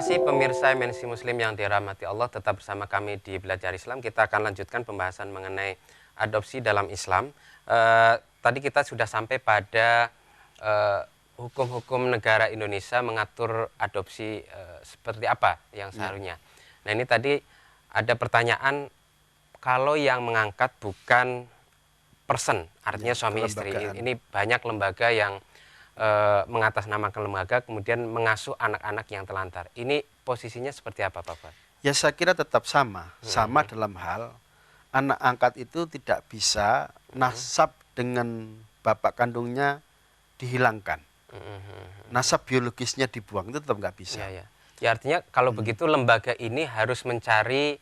kasih pemirsa MNC Muslim yang dirahmati Allah, tetap bersama kami di Belajar Islam. Kita akan lanjutkan pembahasan mengenai adopsi dalam Islam. Tadi kita sudah sampai pada hukum-hukum negara Indonesia mengatur adopsi seperti apa yang seharusnya. Nah, ini tadi ada pertanyaan, kalau yang mengangkat bukan person, artinya suami istri. Ini banyak lembaga yang mengatasnamakan lembaga kemudian mengasuh anak-anak yang telantar. Ini posisinya seperti apa, Pak? Ya, saya kira tetap sama dalam hal anak angkat itu tidak bisa nasab dengan bapak kandungnya dihilangkan. Nasab biologisnya dibuang, itu tetap nggak bisa. Ya, artinya kalau begitu lembaga ini harus mencari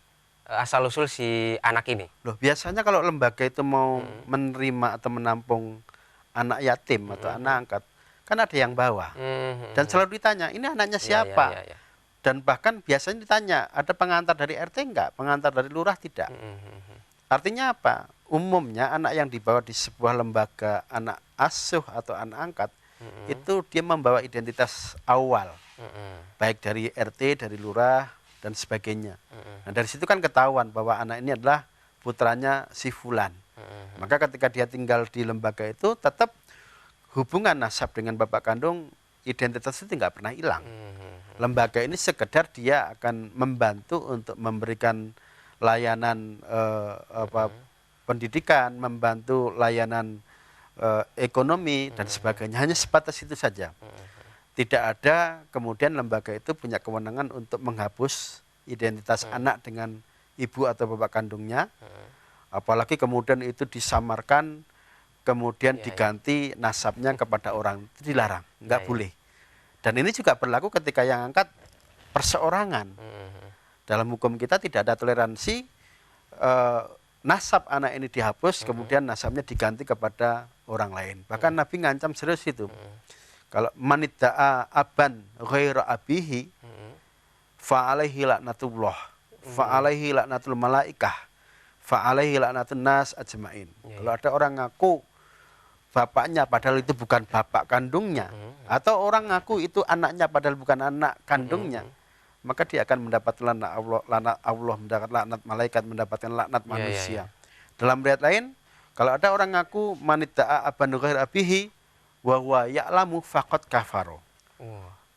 asal-usul si anak ini. Loh, biasanya kalau lembaga itu mau menerima atau menampung anak yatim atau anak angkat, kan ada yang bawa. Dan selalu ditanya, ini anaknya siapa? Dan bahkan biasanya ditanya, ada pengantar dari RT enggak? Pengantar dari lurah tidak? Artinya apa? Umumnya anak yang dibawa di sebuah lembaga anak asuh atau anak angkat, itu dia membawa identitas awal. Baik dari RT, dari lurah, dan sebagainya. Nah, dari situ kan ketahuan bahwa anak ini adalah putranya si fulan. Maka ketika dia tinggal di lembaga itu, tetap hubungan nasab dengan bapak kandung, identitas itu nggak pernah hilang. Lembaga ini sekedar dia akan membantu untuk memberikan layanan pendidikan, membantu layanan ekonomi dan sebagainya. Hanya sebatas itu saja. Tidak ada kemudian lembaga itu punya kewenangan untuk menghapus identitas anak dengan ibu atau bapak kandungnya. Apalagi kemudian itu disamarkan, kemudian diganti nasabnya kepada orang, itu dilarang, nggak boleh. Dan ini juga berlaku ketika yang angkat perseorangan. Dalam hukum kita tidak ada toleransi nasab anak ini dihapus, kemudian nasabnya diganti kepada orang lain. Bahkan Nabi ngancam serius itu. Kalau manidda'a aban ghaira abihi fa'alaihi laknatullah fa'alaihi laknatul malaikah fa'alaihi laknatun nas ajmain. Kalau ada orang ngaku bapaknya padahal itu bukan bapak kandungnya, atau orang ngaku itu anaknya padahal bukan anak kandungnya, maka dia akan mendapatkan laknat Allah, mendapatkan laknat malaikat, mendapatkan laknat manusia. Dalam riwayat lain, kalau ada orang ngaku manidda'a aban ghaira abihi wa huwa ya'lamu faqad kafaro.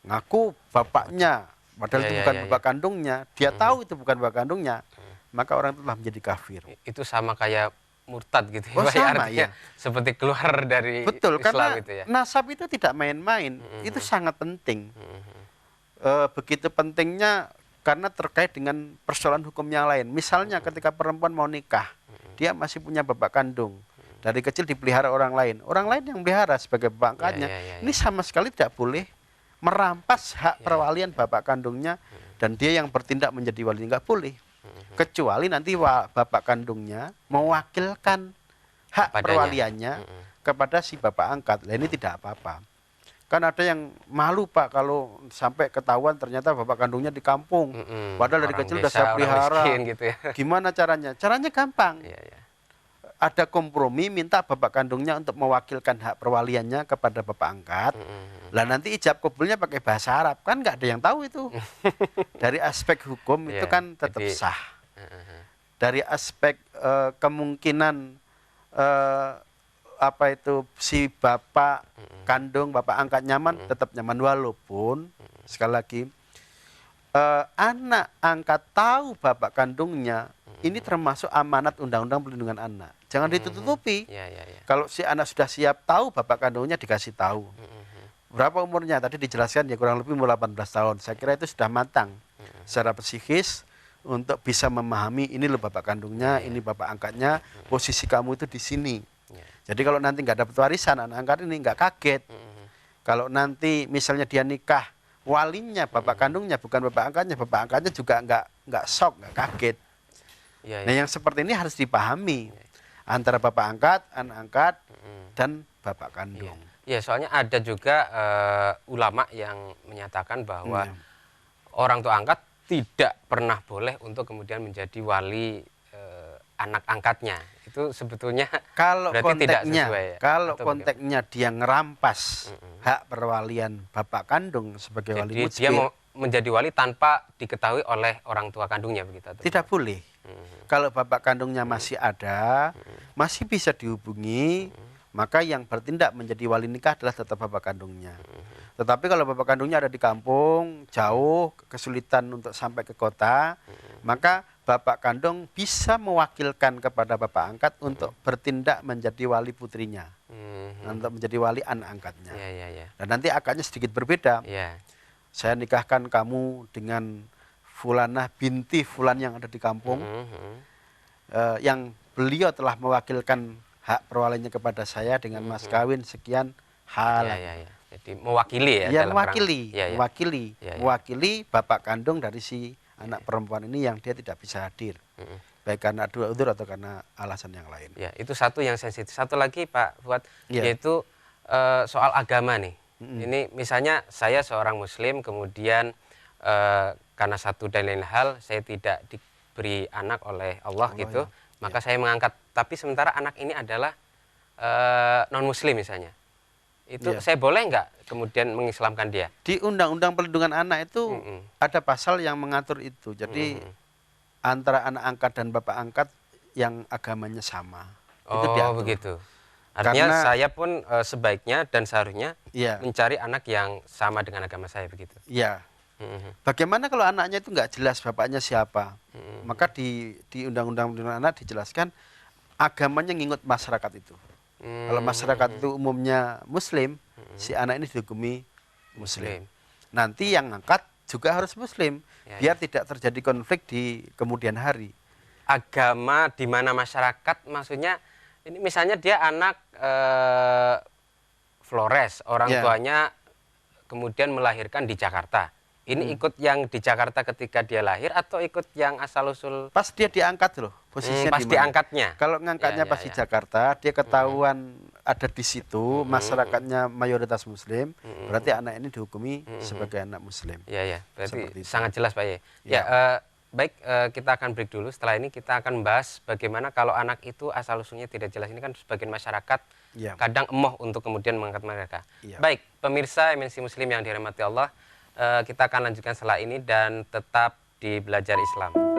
Ngaku bapaknya padahal itu bukan bapak kandungnya, dia tahu itu bukan bapak kandungnya, maka orang itu telah menjadi kafir. Itu sama kayak murtad gitu ya. Oh, sama, ya. Seperti keluar dari Betul, Islam karena itu ya. Nasab itu tidak main-main. Itu sangat penting. Begitu pentingnya karena terkait dengan persoalan hukum yang lain. Misalnya ketika perempuan mau nikah, dia masih punya bapak kandung. Dari kecil dipelihara orang lain yang melihara sebagai bapak angkatnya. Ini sama sekali tidak boleh merampas hak perwalian bapak kandungnya, dan dia yang bertindak menjadi wali, nggak boleh. Kecuali nanti bapak kandungnya mewakilkan hak perwaliannya kepada si bapak angkat. Nah, ini tidak apa-apa. Kan ada yang malu, Pak, kalau sampai ketahuan ternyata bapak kandungnya di kampung. Padahal dari kecil sudah saya pelihara. Gitu ya. Gimana caranya? Caranya gampang. Ada kompromi, minta bapak kandungnya untuk mewakilkan hak perwaliannya kepada bapak angkat. Lah nanti ijab kabulnya pakai bahasa Arab, kan nggak ada yang tahu itu. Dari aspek hukum itu kan tetap sah. Dari aspek kemungkinan si bapak kandung, bapak angkat nyaman, tetap nyaman. Walaupun sekali lagi anak angkat tahu bapak kandungnya, ini termasuk amanat Undang-Undang Perlindungan Anak. Jangan ditutupi. Kalau si anak sudah siap tahu bapak kandungnya, dikasih tahu. Berapa umurnya? Tadi dijelaskan ya kurang lebih umur 18 tahun. Saya kira itu sudah matang secara psikis untuk bisa memahami ini loh bapak kandungnya, ini bapak angkatnya, posisi kamu itu di sini. Jadi kalau nanti nggak dapat warisan, anak angkat ini nggak kaget. Kalau nanti misalnya dia nikah, walinya bapak kandungnya bukan bapak angkatnya juga nggak shock, nggak kaget. Nah, yang seperti ini harus dipahami antara bapak angkat, anak angkat, dan bapak kandung. Ya, soalnya ada juga ulama yang menyatakan bahwa orang tua angkat tidak pernah boleh untuk kemudian menjadi wali anak angkatnya. Itu sebetulnya kalau berarti tidak sesuai. Kalau konteksnya dia ngerampas hak perwalian bapak kandung sebagai wali mujbir, dia menjadi wali tanpa diketahui oleh orang tua kandungnya begitu? Atau Tidak boleh. Kalau bapak kandungnya masih ada, masih bisa dihubungi, maka yang bertindak menjadi wali nikah adalah tetap bapak kandungnya. Tetapi kalau bapak kandungnya ada di kampung, jauh, kesulitan untuk sampai ke kota, maka bapak kandung bisa mewakilkan kepada bapak angkat untuk bertindak menjadi wali putrinya, untuk menjadi wali anak angkatnya. Ya, ya, ya. Dan nanti akadnya sedikit berbeda. Ya. Saya nikahkan kamu dengan Fulanah binti Fulan yang ada di kampung, yang beliau telah mewakilkan hak perwaliannya kepada saya dengan mas kawin sekian hal. Ya, ya, ya. Jadi mewakili ya. Ya, dalam mewakili, ya, ya. mewakili, Ya, ya. mewakili bapak kandung dari si anak perempuan ini yang dia tidak bisa hadir, baik karena dua udzur atau karena alasan yang lain. Ya, itu satu yang sensitif. Satu lagi Pak Fuad, Ya. yaitu soal agama nih. Ini misalnya saya seorang Muslim, kemudian karena satu dan lain hal saya tidak diberi anak oleh Allah gitu, maka saya mengangkat. Tapi sementara anak ini adalah non Muslim misalnya, itu saya boleh nggak kemudian mengislamkan dia? Di Undang-Undang Perlindungan Anak itu ada pasal yang mengatur itu. Jadi antara anak angkat dan bapak angkat yang agamanya sama. Itu diatur. Begitu. Artinya Karena saya pun sebaiknya dan seharusnya ya, mencari anak yang sama dengan agama saya begitu. ya. Bagaimana kalau anaknya itu nggak jelas bapaknya siapa? Maka di Undang-Undang Perlindungan Anak dijelaskan agamanya ngingut masyarakat itu. Kalau masyarakat itu umumnya Muslim, si anak ini dihukumi Muslim. Nanti yang ngangkat juga harus Muslim, biar tidak terjadi konflik di kemudian hari. Agama di mana masyarakat, maksudnya ini misalnya dia anak Flores, orang tuanya kemudian melahirkan di Jakarta. Ini ikut yang di Jakarta ketika dia lahir atau ikut yang asal-usul? Pas dia diangkat loh, posisinya pas di mana? diangkatnya. Kalau ngangkatnya pas di Jakarta, dia ketahuan ada di situ, masyarakatnya mayoritas Muslim, berarti anak ini dihukumi sebagai anak Muslim. Ya, ya, berarti Seperti itu. sangat jelas Pak Ye. Ya, baik, kita akan break dulu. Setelah ini kita akan membahas bagaimana kalau anak itu asal-usulnya tidak jelas. Ini kan sebagian masyarakat kadang emoh untuk kemudian mengangkat mereka. Baik, pemirsa MNC Muslim yang dirahmati Allah, kita akan lanjutkan setelah ini dan tetap di Belajar Islam.